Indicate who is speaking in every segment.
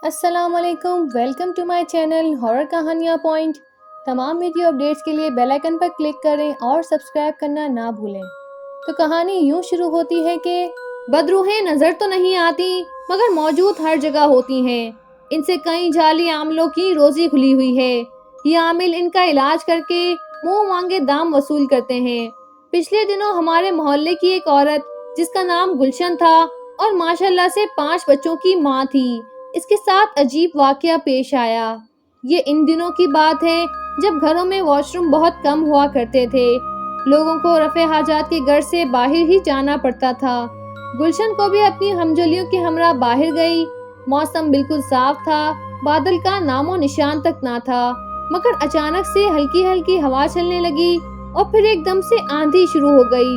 Speaker 1: السلام علیکم، welcome to my channel horror کہانیاں پوائنٹ۔ تمام ویڈیو اپڈیٹس کے لیے بیل آئیکن پر کلک کریں اور سبسکرائب کرنا نہ بھولیں۔ تو کہانی یوں شروع ہوتی ہے کہ بدروحیں نظر تو نہیں آتی مگر موجود ہر جگہ ہوتی ہیں۔ ان سے کئی جعلی عاملوں کی روزی کھلی ہوئی ہے۔ یہ عامل ان کا علاج کر کے منہ مانگے دام وصول کرتے ہیں۔ پچھلے دنوں ہمارے محلے کی ایک عورت جس کا نام گلشن تھا اور ماشاءاللہ سے 5 بچوں کی ماں تھی، اس کے ساتھ عجیب واقعہ پیش آیا۔ یہ ان دنوں کی بات ہے جب گھروں میں واش روم بہت کم ہوا کرتے تھے۔ لوگوں کو رفع حاجات کے گھر سے باہر ہی جانا پڑتا تھا۔ گلشن کو بھی اپنی ہمجولیوں کے ہمراہ باہر گئی۔ موسم بالکل صاف تھا، بادل کا نام و نشان تک نہ تھا، مگر اچانک سے ہلکی ہلکی ہوا چلنے لگی اور پھر ایک دم سے آندھی شروع ہو گئی۔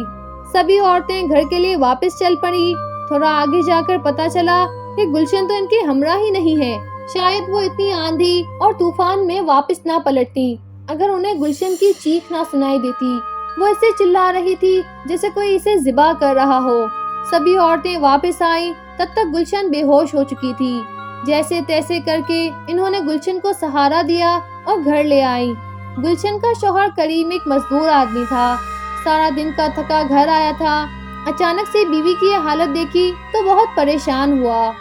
Speaker 1: سبھی عورتیں گھر کے لیے واپس چل پڑی۔ تھوڑا آگے جا کر پتا چلا کہ گلشن تو ان کے ہمراہ ہی نہیں ہے۔ شاید وہ اتنی آندھی اور طوفان میں واپس نہ پلٹتی اگر انہیں گلشن کی چیخ نہ سنائی دیتی۔ وہ اسے چلا رہی تھی جیسے کوئی اسے ذبح کر رہا ہو۔ سبھی عورتیں واپس آئیں، تب تک گلشن بے ہوش ہو چکی تھی۔ جیسے تیسے کر کے انہوں نے گلشن کو سہارا دیا اور گھر لے آئیں۔ گلشن کا شوہر کریم ایک مزدور آدمی تھا، سارا دن کا تھکا گھر آیا تھا۔ اچانک سے بیوی کی یہ حالت دیکھی تو بہت پریشان ہوا۔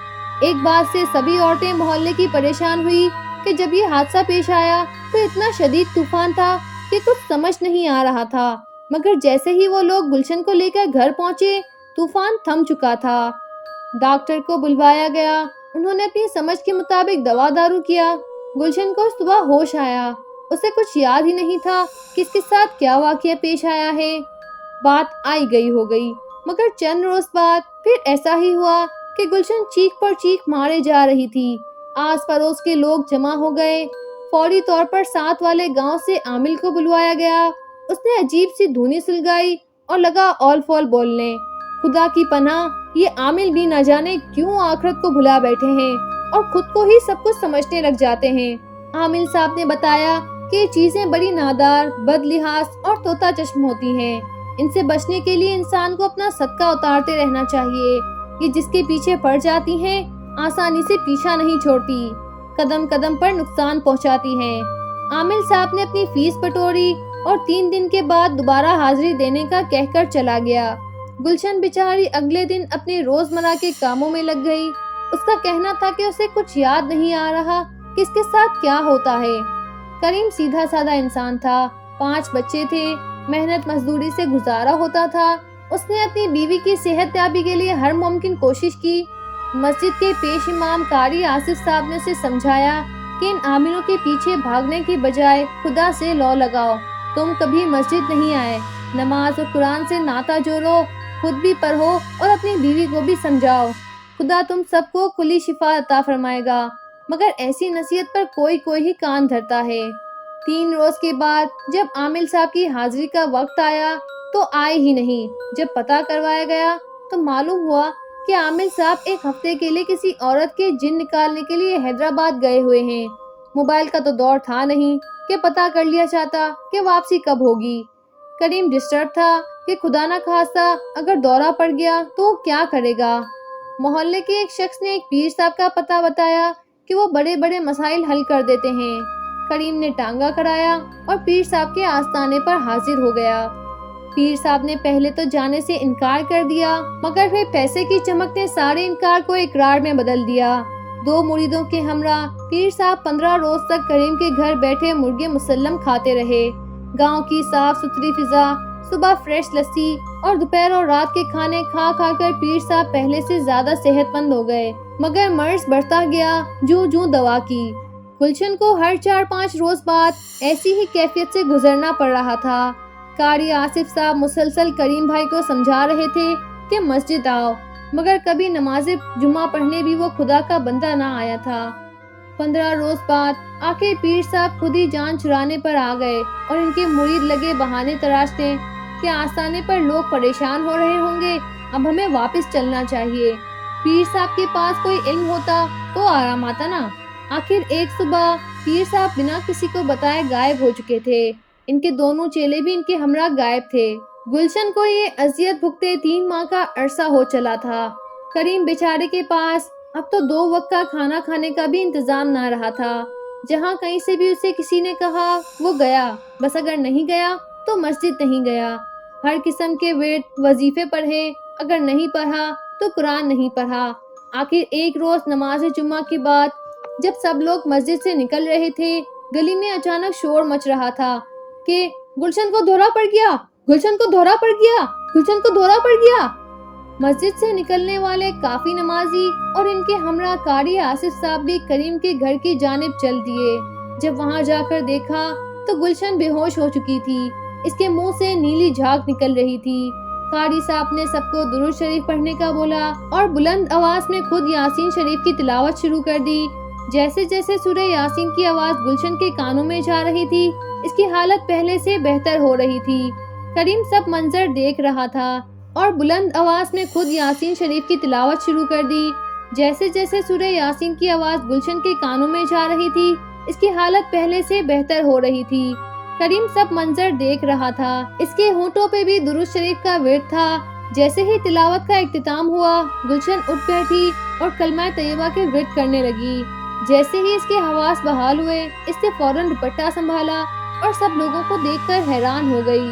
Speaker 1: ایک بات سے سبھی عورتیں محلے کی پریشان ہوئی کہ جب یہ حادثہ پیش آیا تو اتنا شدید طوفان تھا کہ کچھ سمجھ نہیں آ رہا تھا، مگر جیسے ہی وہ لوگ گلشن کو لے کر گھر پہنچے طوفان تھم چکا تھا۔ ڈاکٹر کو بلوایا گیا، انہوں نے اپنی سمجھ کے مطابق دوا دارو کیا۔ گلشن کو صبح ہوش آیا، اسے کچھ یاد ہی نہیں تھا کہ اس کے ساتھ کیا واقعہ پیش آیا ہے۔ بات آئی گئی ہو گئی، مگر چند روز بعد پھر ایسا ہی ہوا کہ گلشن چیخ پر چیخ مارے جا رہی تھی۔ آس پڑوس کے لوگ جمع ہو گئے۔ فوری طور پر ساتھ والے گاؤں سے عامل کو بلوایا گیا۔ اس نے عجیب سی دھونی سلگائی اور لگا اول فول بولنے۔ خدا کی پناہ، یہ عامل بھی نہ جانے کیوں آخرت کو بھلا بیٹھے ہیں اور خود کو ہی سب کچھ سمجھنے لگ جاتے ہیں۔ عامل صاحب نے بتایا کہ یہ چیزیں بڑی نادار، بد لحاظ اور طوطا چشم ہوتی ہیں۔ ان سے بچنے کے لیے انسان کو اپنا صدقہ اتارتے رہنا چاہیے۔ یہ جس کے پیچھے پڑ جاتی ہیں آسانی سے پیچھا نہیں چھوڑتی، قدم قدم پر نقصان پہنچاتی ہیں۔ عامل صاحب نے اپنی فیس بٹوری اور 3 دن کے بعد دوبارہ حاضری دینے کا کہہ کر چلا گیا۔ گلشن بیچاری اگلے دن اپنے روزمرہ کے کاموں میں لگ گئی۔ اس کا کہنا تھا کہ اسے کچھ یاد نہیں آ رہا کہ اس کے ساتھ کیا ہوتا ہے۔ کریم سیدھا سادہ انسان تھا، 5 بچے تھے، محنت مزدوری سے گزارا ہوتا تھا۔ اس نے اپنی بیوی کی صحت یابی کے لیے ہر ممکن کوشش کی۔ مسجد کے پیش امام قاری آصف صاحب نے اسے سمجھایا کہ ان عاملوں کے پیچھے بھاگنے کی بجائے خدا سے لو لگاؤ۔ تم کبھی مسجد نہیں آئے، نماز اور قرآن سے ناطہ جوڑو، خود بھی پڑھو اور اپنی بیوی کو بھی سمجھاؤ، خدا تم سب کو کلی شفا عطا فرمائے گا۔ مگر ایسی نصیحت پر کوئی ہی کان دھرتا ہے۔ 3 روز کے بعد جب عامل صاحب کی حاضری کا وقت آیا تو آئے ہی نہیں۔ جب پتہ کروایا گیا تو معلوم ہوا کہ عامل صاحب ایک ہفتے کے لیے کسی عورت کے جن نکالنے کے لیے حیدرآباد گئے ہوئے ہیں۔ موبائل کا تو دور تھا نہیں کہ پتہ کر لیا جاتا کہ واپسی کب ہوگی۔ کریم ڈسٹرب تھا کہ خدا نہ خواستہ اگر دورہ پڑ گیا تو وہ کیا کرے گا۔ محلے کے ایک شخص نے ایک پیر صاحب کا پتہ بتایا کہ وہ بڑے بڑے مسائل حل کر دیتے ہیں۔ کریم نے ٹانگا کرایا اور پیر صاحب کے آستانے پر حاضر ہو گیا۔ پیر صاحب نے پہلے تو جانے سے انکار کر دیا، مگر پھر پیسے کی چمک نے سارے انکار کو اقرار میں بدل دیا۔ 2 مریدوں کے ہمراہ پیر صاحب 15 روز تک کریم کے گھر بیٹھے مرغے مسلم کھاتے رہے۔ گاؤں کی صاف ستھری فضا، صبح فریش لسی اور دوپہر اور رات کے کھانے کھا کھا کر پیر صاحب پہلے سے زیادہ صحت مند ہو گئے، مگر مرض بڑھتا گیا جوں دوا کی۔ گلشن کو ہر 4-5 روز بعد ایسی ہی کیفیت سے گزرنا پڑ رہا تھا۔ قاری آصف صاحب مسلسل کریم بھائی کو سمجھا رہے تھے کہ مسجد آؤ، مگر کبھی نماز جمعہ پڑھنے بھی وہ خدا کا بندہ نہ آیا تھا۔ 15 روز بعد آخر پیر صاحب خود ہی جان چھڑانے پر آ گئے اور ان کے مرید لگے بہانے تراشنے کہ آستانے پر لوگ پریشان ہو رہے ہوں گے، اب ہمیں واپس چلنا چاہیے۔ پیر صاحب کے پاس کوئی علم ہوتا تو آرام آتا نا۔ آخر ایک صبح پیر صاحب بنا کسی کو بتائے غائب ہو چکے تھے۔ ان کے دونوں چیلے بھی ان کے ہمراہ غائب تھے۔ گلشن کو یہ اذیت بھگتے 3 ماہ کا عرصہ ہو چلا تھا۔ کریم بیچارے کے پاس اب تو 2 وقت کا کھانا کھانے کا بھی انتظام نہ رہا تھا۔ جہاں کہیں سے بھی اسے کسی نے کہا وہ گیا، بس اگر نہیں گیا تو مسجد نہیں گیا۔ ہر قسم کے ورد وظیفے پڑھے، اگر نہیں پڑھا تو قرآن نہیں پڑھا۔ آخر ایک روز نماز جمعہ کے بعد جب سب لوگ مسجد سے نکل رہے تھے، گلی میں اچانک شور مچ رہا تھا کہ گلشن کو دورہ پڑ گیا، گلشن کو دورہ پڑ گیا، گلشن کو دورہ پڑ گیا۔ مسجد سے نکلنے والے کافی نمازی اور ان کے ہمراہ قاری آصف صاحب بھی کریم کے گھر کی جانب چل دیے۔ جب وہاں جا کر دیکھا تو گلشن بے ہوش ہو چکی تھی، اس کے منہ سے نیلی جھاگ نکل رہی تھی۔ قاری صاحب نے سب کو درود شریف پڑھنے کا بولا اور بلند آواز میں خود یاسین شریف کی تلاوت شروع کر دی۔ جیسے جیسے سورہ یاسین کی آواز گلشن کے کانوں میں جا رہی تھی، اس کی حالت پہلے سے بہتر ہو رہی تھی۔ کریم سب منظر دیکھ رہا تھا اور بلند آواز میں خود یاسین شریف کی تلاوت شروع کر دی۔ جیسے جیسے سورہ یاسین کی آواز گلشن کے کانوں میں جا رہی تھی، اس کی حالت پہلے سے بہتر ہو رہی تھی۔ کریم سب منظر دیکھ رہا تھا، اس کے ہونٹوں پہ بھی درود شریف کا ورد تھا۔ جیسے ہی تلاوت کا اختتام ہوا، گلشن اٹھ بیٹھی اور کلمہ طیبہ کے ورد کرنے لگی۔ جیسے ہی اس کے حواس بحال ہوئے، اس نے فوراً دوپٹہ سنبھالا اور سب لوگوں کو دیکھ کر حیران ہو گئی۔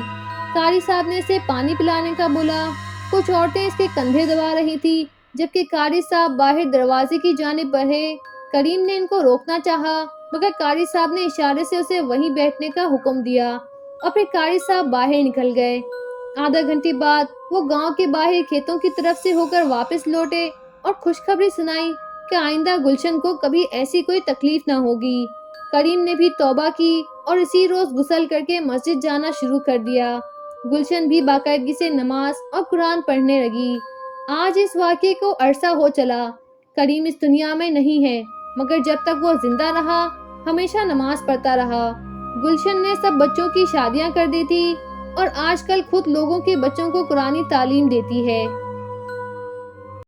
Speaker 1: قاری صاحب نے اسے پانی پلانے کا بولا۔ کچھ عورتیں اس کے کندھے دبا رہی تھی، جبکہ قاری صاحب باہر دروازے کی جانب بڑھے۔ کریم نے ان کو روکنا چاہا، مگر قاری صاحب نے اشارے سے اسے وہیں بیٹھنے کا حکم دیا اور پھر قاری صاحب باہر نکل گئے۔ آدھا گھنٹے بعد وہ گاؤں کے باہر کھیتوں کی طرف سے ہو کر واپس لوٹے اور خوشخبری سنائی کہ آئندہ گلشن کو کبھی ایسی کوئی تکلیف نہ ہوگی۔ کریم نے بھی توبہ کی اور اسی روز غسل کر کے مسجد جانا شروع کر دیا۔ گلشن بھی باقاعدگی سے نماز اور قرآن پڑھنے لگی۔ آج اس واقعے کو عرصہ ہو چلا۔ کریم اس دنیا میں نہیں ہے، مگر جب تک وہ زندہ رہا ہمیشہ نماز پڑھتا رہا۔ گلشن نے سب بچوں کی شادیاں کر دی تھی اور آج کل خود لوگوں کے بچوں کو قرآنی تعلیم دیتی ہے۔